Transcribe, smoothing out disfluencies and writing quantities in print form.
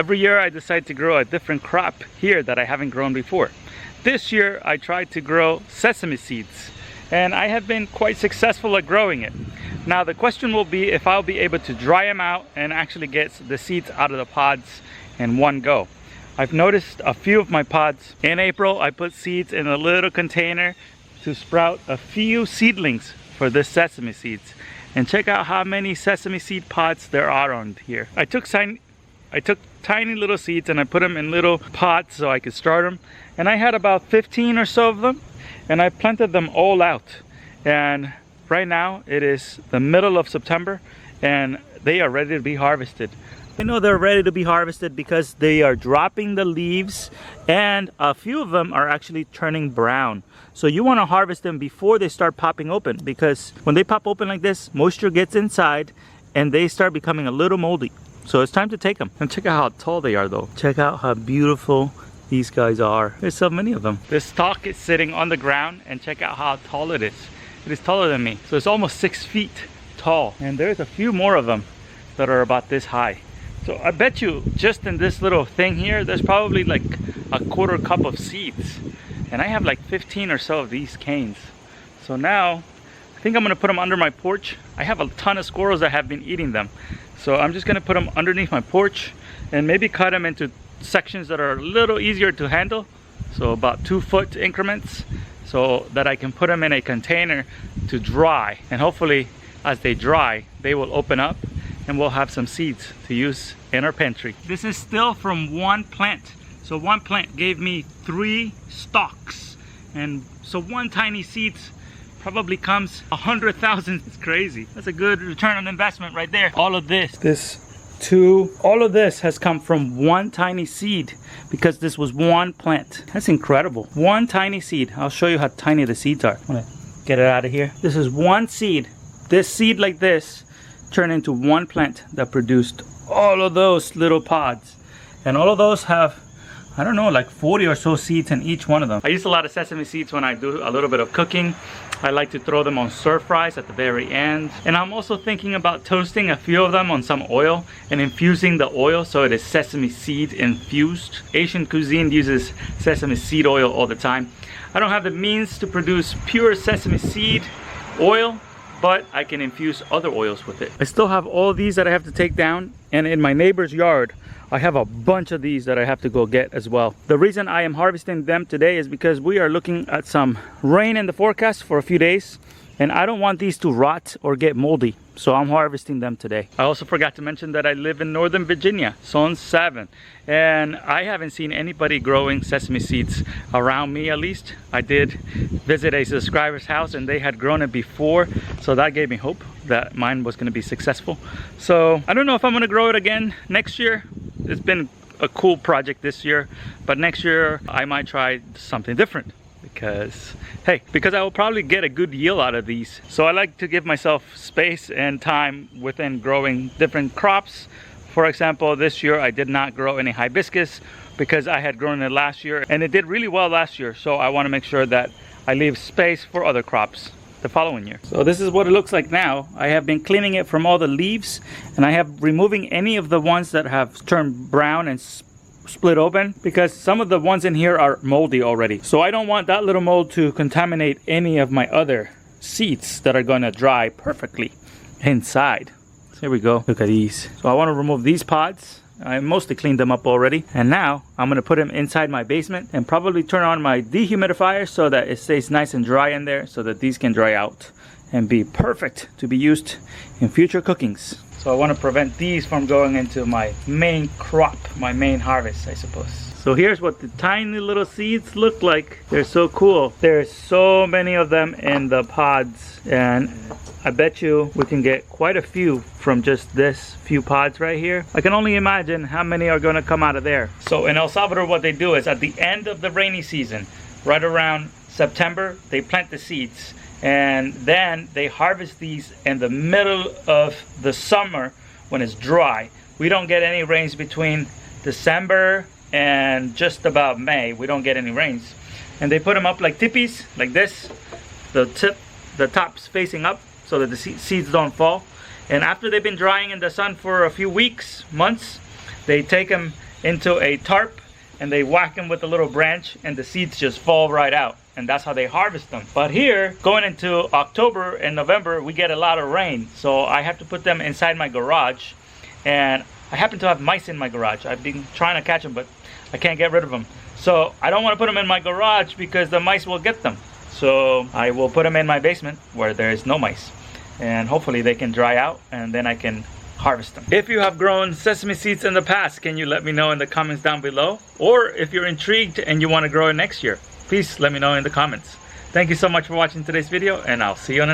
Every year I decide to grow a different crop here that I haven't grown before. This year I tried to grow sesame seeds, and I have been quite successful at growing it. Now the question will be if I'll be able to dry them out and actually get the seeds out of the pods in one go. I've noticed a few of my pods. In April I put seeds in a little container to sprout a few seedlings for this sesame seeds. And check out how many sesame seed pods there are on here. I took tiny little seeds and I put them in little pots so I could start them. And I had about 15 or so of them. And I planted them all out. And right now it is the middle of September and they are ready to be harvested. I know they're ready to be harvested because they are dropping the leaves and a few of them are actually turning brown. So you want to harvest them before they start popping open, because when they pop open like this, moisture gets inside and they start becoming a little moldy. So it's time to take them. And check out how tall they are though. Check out how beautiful these guys are. There's so many of them. This stalk is sitting on the ground and check out how tall it is. It is taller than me. So it's almost 6 feet tall. And there's a few more of them that are about this high. So I bet you just in this little thing here, there's probably like a 1/4 cup of seeds. And I have like 15 or so of these canes. So now I think I'm gonna put them under my porch. I have a ton of squirrels that have been eating them. So I'm just gonna put them underneath my porch and maybe cut them into sections that are a little easier to handle. So about 2-foot increments, so that I can put them in a container to dry. And hopefully as they dry, they will open up and we'll have some seeds to use in our pantry. This is still from one plant. So one plant gave me 3 stalks. And so one tiny seed probably comes 100,000. It's crazy. That's a good return on investment right there. All of this has come from one tiny seed because this was one plant. That's incredible. One tiny seed. I'll show you how tiny the seeds are. I'm gonna get it out of here. This is one seed. This seed like this turned into one plant that produced all of those little pods. And all of those have, I don't know, like 40 or so seeds in each one of them. I use a lot of sesame seeds when I do a little bit of cooking. I like to throw them on stir fries at the very end. And I'm also thinking about toasting a few of them on some oil and infusing the oil so it is sesame seed infused. Asian cuisine uses sesame seed oil all the time. I don't have the means to produce pure sesame seed oil, but I can infuse other oils with it. I still have all these that I have to take down, and in my neighbor's yard I have a bunch of these that I have to go get as well. The reason I am harvesting them today is because we are looking at some rain in the forecast for a few days, and I don't want these to rot or get moldy, so I'm harvesting them today. I also forgot to mention that I live in Northern Virginia, Zone 7, and I haven't seen anybody growing sesame seeds around me, at least. I did visit a subscriber's house and they had grown it before, so that gave me hope that mine was going to be successful. So I don't know if I'm going to grow it again next year. It's been a cool project this year, but next year I might try something different because I will probably get a good yield out of these. So I like to give myself space and time within growing different crops. For example, this year I did not grow any hibiscus because I had grown it last year and it did really well last year. So I want to make sure that I leave space for other crops the following year. So this is what it looks like now. I have been cleaning it from all the leaves, and I have removing any of the ones that have turned brown and split open, because some of the ones in here are moldy already. So I don't want that little mold to contaminate any of my other seeds that are going to dry perfectly inside. So here we go. Look at these. So I want to remove these pods. I mostly cleaned them up already, and now I'm going to put them inside my basement and probably turn on my dehumidifier so that it stays nice and dry in there, so that these can dry out and be perfect to be used in future cookings. So I want to prevent these from going into my main crop, my main harvest, I suppose. So here's what the tiny little seeds look like. They're so cool. There's so many of them in the pods, and I bet you we can get quite a few from just this few pods right here. I can only imagine how many are going to come out of there. So in El Salvador, what they do is at the end of the rainy season, right around September, they plant the seeds, and then they harvest these in the middle of the summer when it's dry. We don't get any rains between December and just about May. We don't get any rains, and they put them up like tippies, like this, the tops facing up, so that the seeds don't fall. And after they've been drying in the sun for a few weeks, months, they take them into a tarp and they whack them with a little branch and the seeds just fall right out. And that's how they harvest them. But here, going into October and November, we get a lot of rain. So I have to put them inside my garage. And I happen to have mice in my garage. I've been trying to catch them, but I can't get rid of them. So I don't want to put them in my garage because the mice will get them. So I will put them in my basement where there is no mice. And hopefully they can dry out and then I can harvest them. If you have grown sesame seeds in the past, can you let me know in the comments down below? Or if you're intrigued and you want to grow it next year, please let me know in the comments. Thank you so much for watching today's video, and I'll see you on the next one.